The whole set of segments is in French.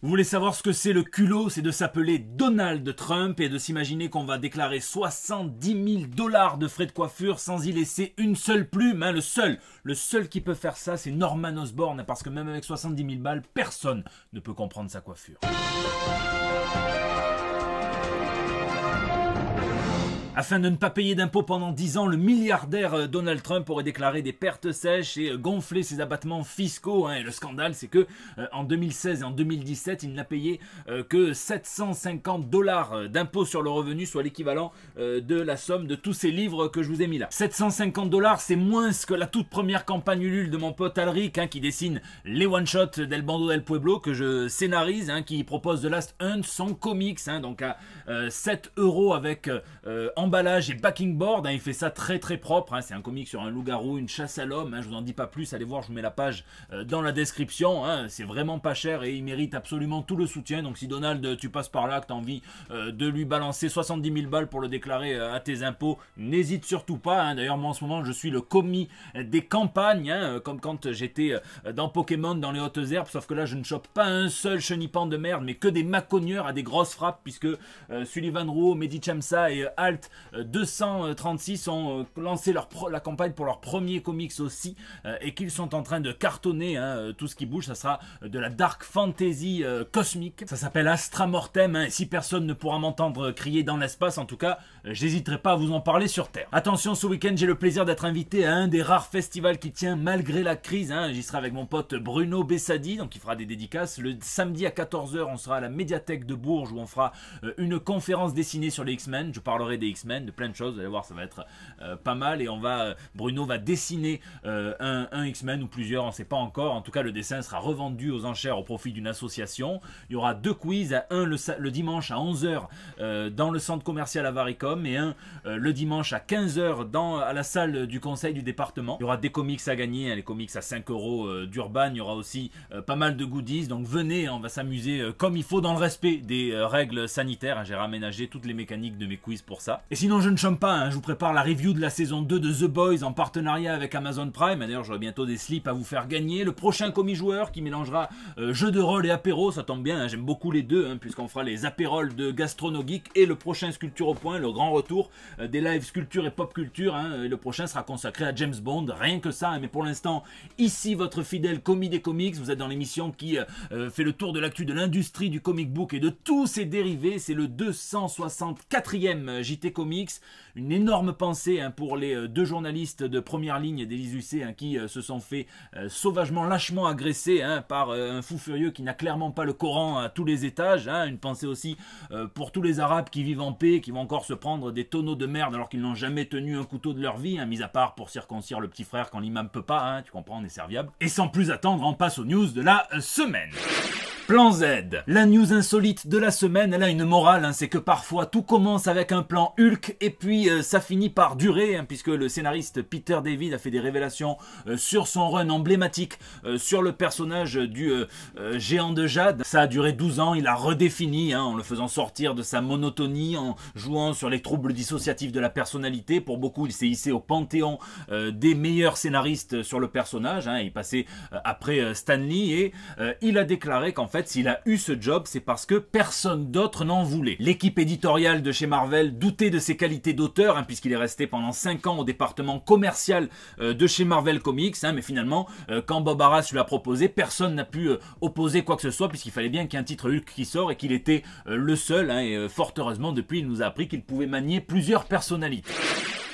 Vous voulez savoir ce que c'est le culot? C'est de s'appeler Donald Trump et de s'imaginer qu'on va déclarer 70 000 $ de frais de coiffure sans y laisser une seule plume. Hein. Le seul qui peut faire ça, c'est Norman Osborn, parce que même avec 70 000 balles, personne ne peut comprendre sa coiffure. Afin de ne pas payer d'impôts pendant 10 ans, le milliardaire Donald Trump aurait déclaré des pertes sèches et gonflé ses abattements fiscaux. Hein. Et le scandale, c'est que en 2016 et en 2017, il n'a payé que 750 $ d'impôts sur le revenu, soit l'équivalent de la somme de tous ces livres que je vous ai mis là. 750 $, c'est moins que la toute première campagne Ulule de mon pote Alric, hein, qui dessine les one-shots d'El Bando del Pueblo, que je scénarise, hein, qui propose The Last Hunt, son comics, hein, donc à 7 € avec emballage et backing board, hein, il fait ça très très propre, hein, c'est un comic sur un loup-garou, une chasse à l'homme, hein, je vous en dis pas plus, allez voir, je vous mets la page dans la description, hein, c'est vraiment pas cher et il mérite absolument tout le soutien. Donc si Donald, tu passes par là, que tu as envie de lui balancer 70 000 balles pour le déclarer à tes impôts, n'hésite surtout pas, hein. D'ailleurs moi en ce moment je suis le commis des campagnes, hein, comme quand j'étais dans Pokémon dans les hautes herbes, sauf que là je ne chope pas un seul chenipan de merde, mais que des macogneurs à des grosses frappes, puisque Sullivan Rouault, Mehdi Chamsa et Alt 236 ont lancé la campagne pour leur premier comics aussi, et qu'ils sont en train de cartonner, hein, tout ce qui bouge. Ça sera de la dark fantasy cosmique, ça s'appelle Astra Mortem, hein, et si personne ne pourra m'entendre crier dans l'espace, en tout cas j'hésiterai pas à vous en parler sur Terre. Attention, ce week-end j'ai le plaisir d'être invité à un des rares festivals qui tient malgré la crise, hein. J'y serai avec mon pote Bruno Bessadi, donc il fera des dédicaces. Le samedi à 14 h on sera à la médiathèque de Bourges, où on fera une conférence dessinée sur les X-Men. Je parlerai des X-Men, de plein de choses, vous allez voir, ça va être pas mal, et Bruno va dessiner un X-Men ou plusieurs, on ne sait pas encore. En tout cas, le dessin sera revendu aux enchères au profit d'une association. Il y aura 2 quiz, un le dimanche à 11 h dans le centre commercial Avaricom, et un le dimanche à 15 h à la salle du conseil du département. Il y aura des comics à gagner, hein, les comics à 5 € d'Urban. Il y aura aussi pas mal de goodies, donc venez, on va s'amuser comme il faut dans le respect des règles sanitaires, hein. J'ai raménagé toutes les mécaniques de mes quiz pour ça. Et sinon je ne chôme pas, hein, je vous prépare la review de la saison 2 de The Boys en partenariat avec Amazon Prime. D'ailleurs j'aurai bientôt des slips à vous faire gagner. Le prochain commis joueur qui mélangera jeu de rôle et apéro, ça tombe bien, hein, j'aime beaucoup les deux, hein, puisqu'on fera les apérols de Gastronogeek et le prochain Sculpture au point, le grand retour des lives sculpture et pop culture, hein, et le prochain sera consacré à James Bond, rien que ça, hein. Mais pour l'instant, ici votre fidèle commis des comics, vous êtes dans l'émission qui fait le tour de l'actu de l'industrie du comic book et de tous ses dérivés. C'est le 264e JT Comics. Une énorme pensée, hein, pour les 2 journalistes de première ligne d'Élise Lucet, hein, qui se sont fait sauvagement, lâchement agresser, hein, par un fou furieux qui n'a clairement pas le Coran à tous les étages, hein. Une pensée aussi pour tous les Arabes qui vivent en paix, qui vont encore se prendre des tonneaux de merde alors qu'ils n'ont jamais tenu un couteau de leur vie, hein, mis à part pour circoncire le petit frère quand l'imam peut pas, hein, tu comprends, on est serviable. Et sans plus attendre, on passe aux news de la semaine. Plan Z, la news insolite de la semaine, elle a une morale, hein, c'est que parfois tout commence avec un plan Hulk et puis ça finit par durer, hein, puisque le scénariste Peter David a fait des révélations sur son run emblématique sur le personnage du géant de jade. Ça a duré 12 ans, il a redéfini, hein, en le faisant sortir de sa monotonie, en jouant sur les troubles dissociatifs de la personnalité. Pour beaucoup, il s'est hissé au panthéon des meilleurs scénaristes sur le personnage, hein, il passait après Stan Lee, et il a déclaré qu'en fait, s'il a eu ce job, c'est parce que personne d'autre n'en voulait. L'équipe éditoriale de chez Marvel doutait de ses qualités d'auteur, hein, puisqu'il est resté pendant 5 ans au département commercial de chez Marvel Comics, hein, mais finalement, quand Bob Arras lui a proposé, personne n'a pu opposer quoi que ce soit, puisqu'il fallait bien qu'il y ait un titre Hulk qui sort, et qu'il était le seul, hein, et fort heureusement, depuis, il nous a appris qu'il pouvait manier plusieurs personnalités.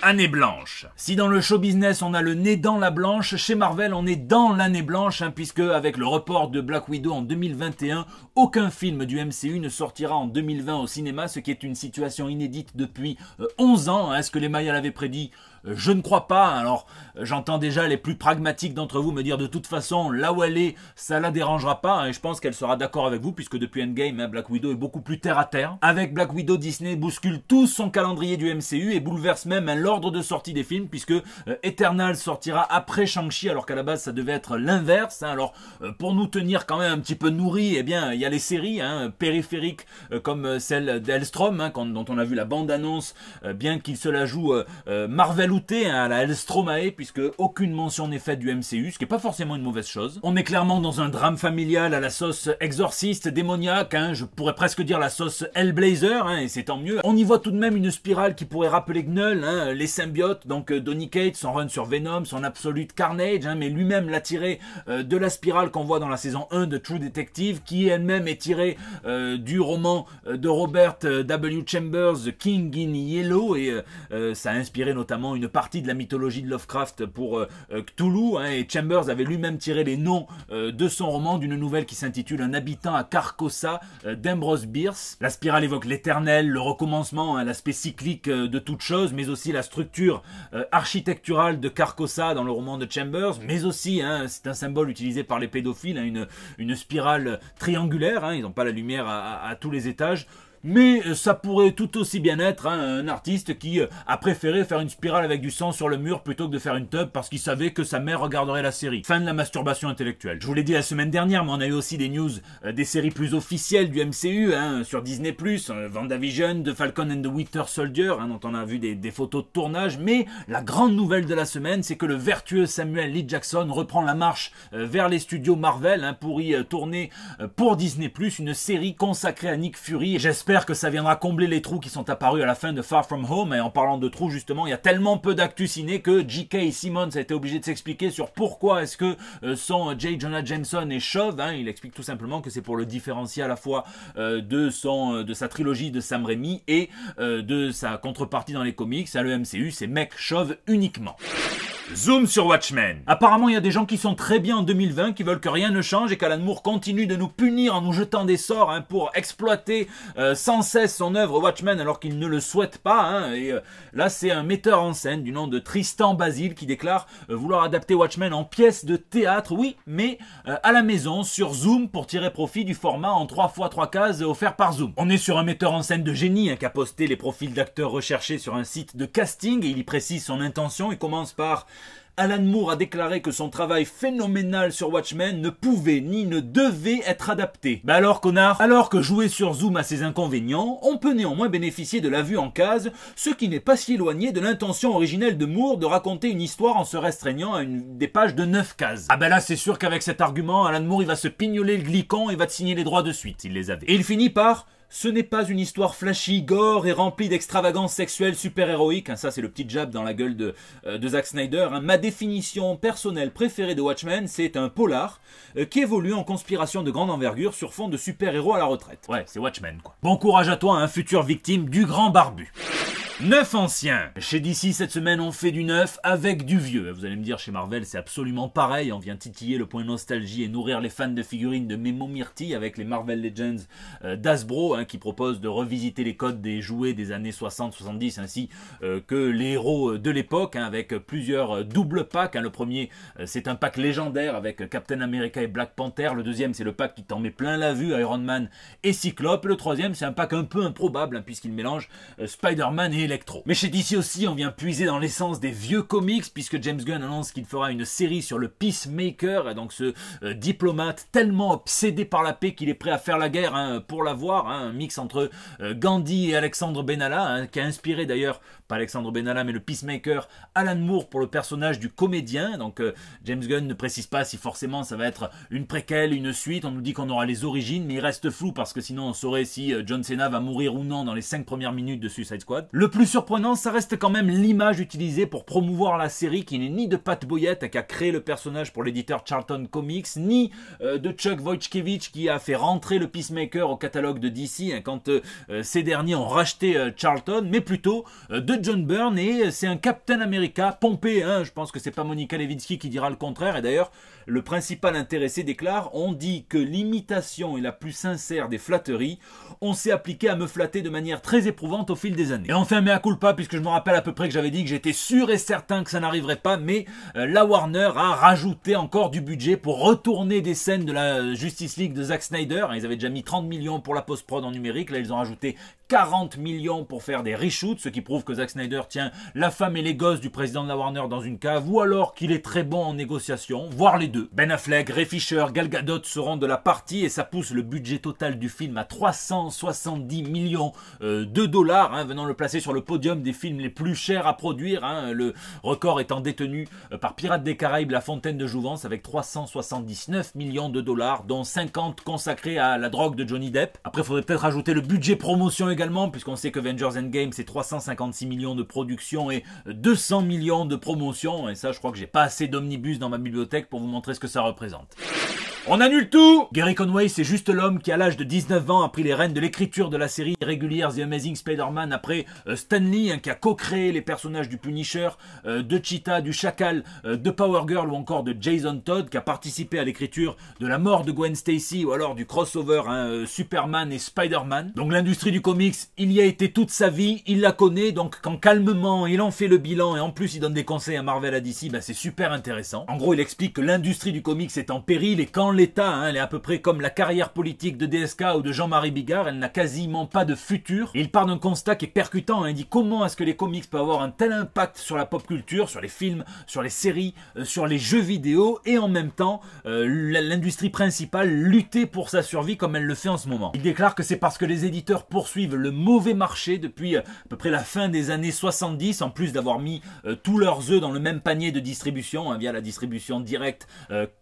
Année blanche. Si dans le show business on a le nez dans la blanche, chez Marvel on est dans l'année blanche, hein, puisque avec le report de Black Widow en 2021, aucun film du MCU ne sortira en 2020 au cinéma, ce qui est une situation inédite depuis 11 ans. Est-ce que les Mayas l'avaient prédit ? Je ne crois pas. Alors j'entends déjà les plus pragmatiques d'entre vous me dire de toute façon là où elle est, ça la dérangera pas, hein, et je pense qu'elle sera d'accord avec vous, puisque depuis Endgame, hein, Black Widow est beaucoup plus terre à terre. Avec Black Widow, Disney bouscule tout son calendrier du MCU et bouleverse même, hein, l'ordre de sortie des films, puisque Eternal sortira après Shang-Chi, alors qu'à la base ça devait être l'inverse, hein. Alors pour nous tenir quand même un petit peu nourris, eh bien il y a les séries, hein, périphériques, comme celle d'Elstrom, hein, dont on a vu la bande-annonce, bien qu'il se la joue Marvel rajouté à la Hellstromae, puisque aucune mention n'est faite du MCU, ce qui n'est pas forcément une mauvaise chose. On est clairement dans un drame familial à la sauce exorciste, démoniaque, je pourrais presque dire la sauce Hellblazer, et c'est tant mieux. On y voit tout de même une spirale qui pourrait rappeler Knull, les symbiotes, donc Donny Cates, son run sur Venom, son Absolute Carnage, mais lui-même l'a tiré de la spirale qu'on voit dans la saison 1 de True Detective, qui elle-même est tirée du roman de Robert W. Chambers, The King in Yellow, et ça a inspiré notamment une partie de la mythologie de Lovecraft pour Cthulhu, et Chambers avait lui-même tiré les noms de son roman d'une nouvelle qui s'intitule Un habitant à Carcosa d'Ambrose Bierce. La spirale évoque l'éternel, le recommencement, l'aspect cyclique de toute chose, mais aussi la structure architecturale de Carcosa dans le roman de Chambers, mais aussi, c'est un symbole utilisé par les pédophiles, une spirale triangulaire, ils n'ont pas la lumière à tous les étages. Mais ça pourrait tout aussi bien être un artiste qui a préféré faire une spirale avec du sang sur le mur plutôt que de faire une tub parce qu'il savait que sa mère regarderait la série. Fin de la masturbation intellectuelle. Je vous l'ai dit la semaine dernière, mais on a eu aussi des news des séries plus officielles du MCU, sur Disney+, WandaVision, The Falcon and the Winter Soldier, dont on a vu des photos de tournage. Mais la grande nouvelle de la semaine, c'est que le vertueux Samuel L. Jackson reprend la marche vers les studios Marvel pour y tourner pour Disney+, une série consacrée à Nick Fury. J'espère que ça viendra combler les trous qui sont apparus à la fin de Far From Home. Et en parlant de trous, justement, il y a tellement peu d'actu ciné que J.K. Simmons a été obligé de s'expliquer sur pourquoi est-ce que son J. Jonah Jameson est chauve. Il explique tout simplement que c'est pour le différencier à la fois de sa trilogie de Sam Raimi et de sa contrepartie dans les comics. Le MCU, c'est mec chauve uniquement. Zoom sur Watchmen. Apparemment, il y a des gens qui sont très bien en 2020, qui veulent que rien ne change et qu'Alan Moore continue de nous punir en nous jetant des sorts pour exploiter sans cesse son œuvre Watchmen alors qu'il ne le souhaite pas. Là, c'est un metteur en scène du nom de Tristan Basile qui déclare vouloir adapter Watchmen en pièce de théâtre, oui, mais à la maison, sur Zoom, pour tirer profit du format en 3x3 cases offert par Zoom. On est sur un metteur en scène de génie qui a posté les profils d'acteurs recherchés sur un site de casting et il y précise son intention. Il commence par Alan Moore a déclaré que son travail phénoménal sur Watchmen ne pouvait ni ne devait être adapté. Bah alors connard, alors que jouer sur Zoom a ses inconvénients, on peut néanmoins bénéficier de la vue en case, ce qui n'est pas si éloigné de l'intention originelle de Moore de raconter une histoire en se restreignant à des pages de 9 cases. Ah bah là c'est sûr qu'avec cet argument, Alan Moore il va se pignoler le glicon et va te signer les droits de suite, s'il les avait. Et il finit par ce n'est pas une histoire flashy, gore et remplie d'extravagances sexuelles super-héroïques. Ça, c'est le petit jab dans la gueule de Zack Snyder. Ma définition personnelle préférée de Watchmen, c'est un polar qui évolue en conspiration de grande envergure sur fond de super-héros à la retraite. Ouais, c'est Watchmen, quoi. Bon courage à toi, future victime du grand barbu. Neuf anciens. Chez DC, cette semaine, on fait du neuf avec du vieux. Vous allez me dire, chez Marvel, c'est absolument pareil. On vient titiller le point nostalgie et nourrir les fans de figurines de Memo Myrtille avec les Marvel Legends d'Hasbro, qui proposent de revisiter les codes des jouets des années 60-70, ainsi que les héros de l'époque, avec plusieurs doubles packs. Le premier, c'est un pack légendaire avec Captain America et Black Panther. Le deuxième, c'est le pack qui t'en met plein la vue, Iron Man et Cyclope. Le troisième, c'est un pack un peu improbable, puisqu'il mélange Spider-Man et Electro. Mais chez DC aussi, on vient puiser dans l'essence des vieux comics, puisque James Gunn annonce qu'il fera une série sur le Peacemaker, donc ce diplomate tellement obsédé par la paix qu'il est prêt à faire la guerre pour l'avoir, un mix entre Gandhi et Alexandre Benalla, qui a inspiré d'ailleurs, pas Alexandre Benalla, mais le Peacemaker, Alan Moore pour le personnage du comédien. Donc James Gunn ne précise pas si forcément ça va être une préquelle, une suite. On nous dit qu'on aura les origines, mais il reste flou parce que sinon on saurait si John Cena va mourir ou non dans les 5 premières minutes de Suicide Squad. Le plus surprenant, ça reste quand même l'image utilisée pour promouvoir la série, qui n'est ni de Pat Boyette, qui a créé le personnage pour l'éditeur Charlton Comics, ni de Chuck Wojciechowicz, qui a fait rentrer le Peacemaker au catalogue de DC quand ces derniers ont racheté Charlton, mais plutôt de John Byrne, et c'est un Captain America pompé. Je pense que c'est pas Monica Lewinsky qui dira le contraire, et d'ailleurs le principal intéressé déclare: on dit que l'imitation est la plus sincère des flatteries, on s'est appliqué à me flatter de manière très éprouvante au fil des années. Et enfin, mea culpa, puisque je me rappelle à peu près que j'avais dit que j'étais sûr et certain que ça n'arriverait pas, mais la Warner a rajouté encore du budget pour retourner des scènes de la Justice League de Zack Snyder. Ils avaient déjà mis 30 millions pour la post-prod en numérique, là ils ont rajouté 40 millions pour faire des reshoots, ce qui prouve que Zack Snyder tient la femme et les gosses du président de la Warner dans une cave, ou alors qu'il est très bon en négociation, voire les deux. Ben Affleck, Ray Fisher, Gal Gadot seront de la partie et ça pousse le budget total du film à 370 millions de dollars, venant le placer sur le podium des films les plus chers à produire, hein, le record étant détenu par Pirates des Caraïbes, La Fontaine de Jouvence, avec 379 millions de dollars, dont 50 consacrés à la drogue de Johnny Depp. Après, il faudrait peut-être ajouter le budget promotion également, puisqu'on sait que Avengers Endgame, c'est 356 millions de production et 200 millions de promotion. Et ça, je crois que j'ai pas assez d'omnibus dans ma bibliothèque pour vous montrer ce que ça représente. On annule tout! Gary Conway, c'est juste l'homme qui, à l'âge de 19 ans, a pris les rênes de l'écriture de la série régulière The Amazing Spider-Man après Stan Lee, hein, qui a co-créé les personnages du Punisher, de Cheetah, du Chacal, de Power Girl ou encore de Jason Todd, qui a participé à l'écriture de la mort de Gwen Stacy ou alors du crossover hein, Superman et Spider-Man. Donc l'industrie du comics, il y a été toute sa vie, il la connaît, donc quand calmement il en fait le bilan et en plus il donne des conseils à Marvel, à DC, bah, c'est super intéressant. En gros, il explique que l'industrie du comics est en péril et quand l'État, hein, elle est à peu près comme la carrière politique de DSK ou de Jean-Marie Bigard, elle n'a quasiment pas de futur. Et il part d'un constat qui est percutant, hein, il dit comment est-ce que les comics peuvent avoir un tel impact sur la pop culture, sur les films, sur les séries, sur les jeux vidéo, et en même temps, l'industrie principale lutter pour sa survie comme elle le fait en ce moment. Il déclare que c'est parce que les éditeurs poursuivent le mauvais marché depuis à peu près la fin des années 70, en plus d'avoir mis tous leurs œufs dans le même panier de distribution, hein, via la distribution directe,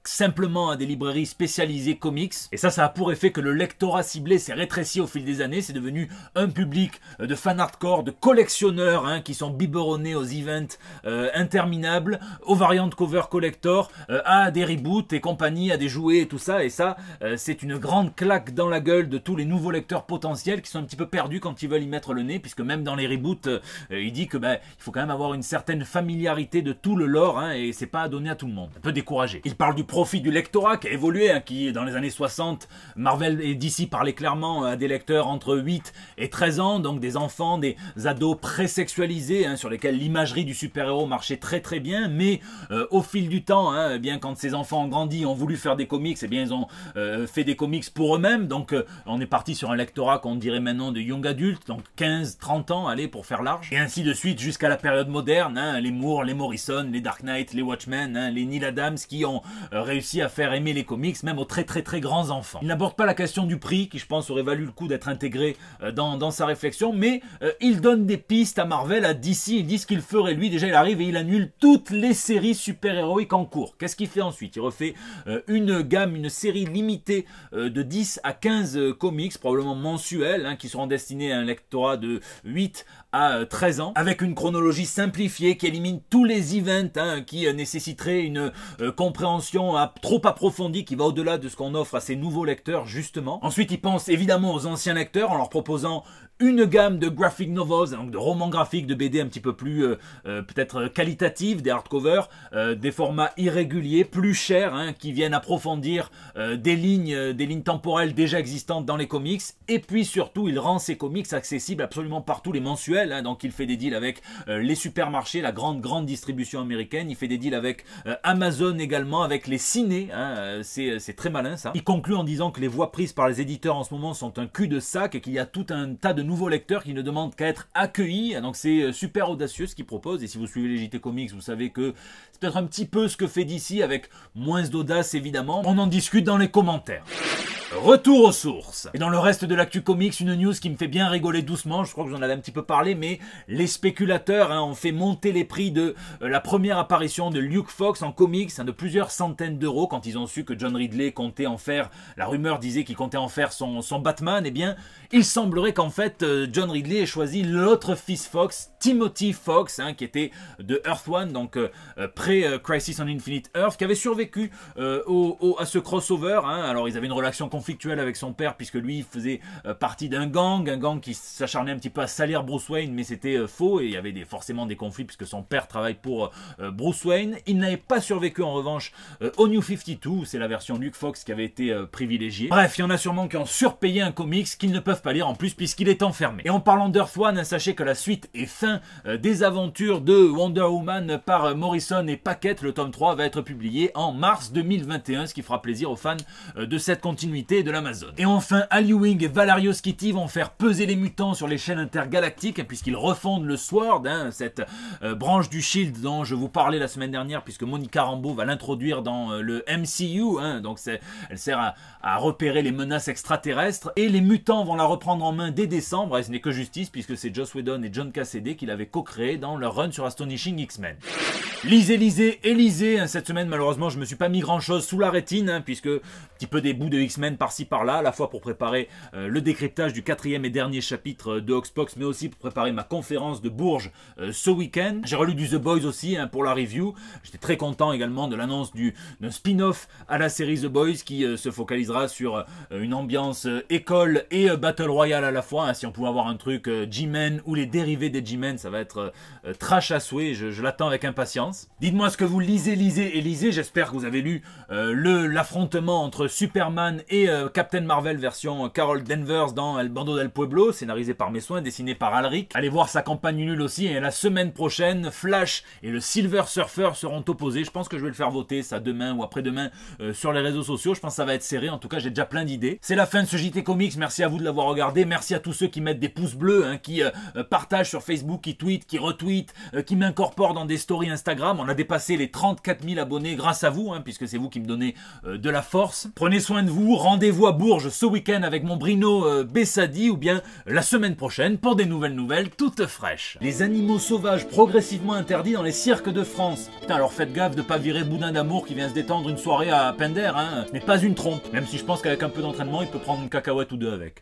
simplement à des librairies spécialisées comics. Et ça a pour effet que le lectorat ciblé s'est rétréci au fil des années, c'est devenu un public de fans hardcore, de collectionneurs hein, qui sont biberonnés aux events interminables, aux variantes cover collector, à des reboots et compagnie, à des jouets et tout ça. Et ça, c'est une grande claque dans la gueule de tous les nouveaux lecteurs potentiels qui sont un petit peu perdus quand ils veulent y mettre le nez, puisque même dans les reboots, il dit que il faut quand même avoir une certaine familiarité de tout le lore hein, et c'est pas donné à tout le monde. Un peu découragé. Il parle du profit du lectorat qui a évolué, hein, qui dans les années 60, Marvel et DC parlaient clairement à des lecteurs entre 8 et 13 ans, donc des enfants, des ados pré-sexualisés, hein, sur lesquels l'imagerie du super-héros marchait très très bien, mais au fil du temps, hein, bien quand ces enfants ont grandi, ont voulu faire des comics, et bien ils ont fait des comics pour eux-mêmes, donc on est parti sur un lectorat qu'on dirait maintenant de young adultes, donc 15-30 ans, allez, pour faire large, et ainsi de suite jusqu'à la période moderne, hein, les Moore, les Morrison, les Dark Knight, les Watchmen, hein, les Neil Adams, qui ont réussi à faire aimer les comics, même aux très très très grands enfants. Il n'aborde pas la question du prix, qui je pense aurait valu le coup d'être intégré dans sa réflexion, mais il donne des pistes à Marvel, à DC, il dit ce qu'il ferait lui, déjà il arrive et il annule toutes les séries super-héroïques en cours. Qu'est-ce qu'il fait ensuite? Il refait une gamme, une série limitée de 10 à 15 comics, probablement mensuels, hein, qui seront destinés à un lectorat de 8 à 13 ans, avec une chronologie simplifiée qui élimine tous les events hein, qui nécessiteraient une compréhension trop approfondie qui va au-delà de ce qu'on offre à ces nouveaux lecteurs justement. Ensuite, il pense évidemment aux anciens lecteurs en leur proposant une gamme de graphic novels, donc de romans graphiques, de BD un petit peu plus peut-être qualitatifs, des hardcovers, des formats irréguliers, plus chers, hein, qui viennent approfondir des lignes temporelles déjà existantes dans les comics. Et puis surtout, il rend ces comics accessibles absolument partout, les mensuels. Hein, donc il fait des deals avec les supermarchés, la grande distribution américaine. Il fait des deals avec Amazon également, avec les cinés. Hein, c'est très malin ça. Il conclut en disant que les voix prises par les éditeurs en ce moment sont un cul-de-sac et qu'il y a tout un tas de nouveaux lecteurs qui ne demandent qu'à être accueillis. Donc c'est super audacieux ce qu'il propose. Et si vous suivez les JT Comics, vous savez que c'est peut-être un petit peu ce que fait DC avec moins d'audace évidemment. On en discute dans les commentaires. Retour aux sources. Et dans le reste de l'actu comics, une news qui me fait bien rigoler doucement, je crois que j'en avais un petit peu parlé, mais les spéculateurs hein, ont fait monter les prix de la première apparition de Luke Fox en comics hein, de plusieurs centaines d'euros quand ils ont su que John Ridley comptait en faire, la rumeur disait qu'il comptait en faire son Batman. Eh bien, il semblerait qu'en fait John Ridley ait choisi l'autre fils Fox, Timothy Fox, hein, qui était de Earth One, donc pré-Crisis on Infinite Earth, qui avait survécu à ce crossover. Hein. Alors ils avaient une relation conflictuelle avec son père puisque lui faisait partie d'un gang qui s'acharnait un petit peu à salir Bruce Wayne, mais c'était faux et il y avait forcément des conflits puisque son père travaille pour Bruce Wayne. Il n'avait pas survécu en revanche au New 52, c'est la version Luke Fox qui avait été privilégiée. Bref, il y en a sûrement qui ont surpayé un comics qu'ils ne peuvent pas lire en plus puisqu'il est enfermé. Et en parlant d'Earth One, hein, sachez que la suite et fin des aventures de Wonder Woman par Morrison et Paquette, le tome 3 va être publié en mars 2021, ce qui fera plaisir aux fans de cette continuité illimitée de l'Amazon. Et enfin, Al Ewing et Valerio Schiti vont faire peser les mutants sur les chaînes intergalactiques, puisqu'ils refondent le Sword, cette branche du Shield dont je vous parlais la semaine dernière, puisque Monica Rambeau va l'introduire dans le MCU, donc elle sert à repérer les menaces extraterrestres, et les mutants vont la reprendre en main dès décembre, et ce n'est que justice, puisque c'est Joss Whedon et John Cassaday qui l'avaient co-créé dans leur run sur Astonishing X-Men. Lisez, cette semaine malheureusement je me suis pas mis grand chose sous la rétine, puisque un petit peu des bouts de X-Men par-ci par-là, à la fois pour préparer le décryptage du 4e et dernier chapitre de Hoxpox, mais aussi pour préparer ma conférence de Bourges ce week-end. J'ai relu du The Boys aussi pour la review. J'étais très content également de l'annonce d'un spin-off à la série The Boys qui se focalisera sur une ambiance école et Battle Royale à la fois. Si on pouvait avoir un truc G-Men ou les dérivés des G-Men, ça va être trash à souhait, je l'attends avec impatience. Dites-moi ce que vous lisez, j'espère que vous avez lu l'affrontement entre Superman et Captain Marvel version Carol Danvers dans El Bando del Pueblo, scénarisé par mes soins, dessiné par Alric. Allez voir sa campagne nulle aussi, et la semaine prochaine, Flash et le Silver Surfer seront opposés. Je pense que je vais le faire voter ça demain ou après-demain sur les réseaux sociaux. Je pense que ça va être serré, en tout cas j'ai déjà plein d'idées. C'est la fin de ce JT Comics, merci à vous de l'avoir regardé, merci à tous ceux qui mettent des pouces bleus, qui partagent sur Facebook, qui tweetent, qui retweetent, qui m'incorporent dans des stories Instagram. On a dépassé les 34 000 abonnés grâce à vous, puisque c'est vous qui me donnez de la force. Prenez soin de vous, rendez-vous à Bourges ce week-end avec mon Brino Bessadi, ou bien la semaine prochaine pour des nouvelles toutes fraîches. Les animaux sauvages progressivement interdits dans les cirques de France. Putain, alors faites gaffe de pas virer Boudin d'amour qui vient se détendre une soirée à Pender, ce n'est pas une trompe, même si je pense qu'avec un peu d'entraînement il peut prendre une cacahuète ou deux avec.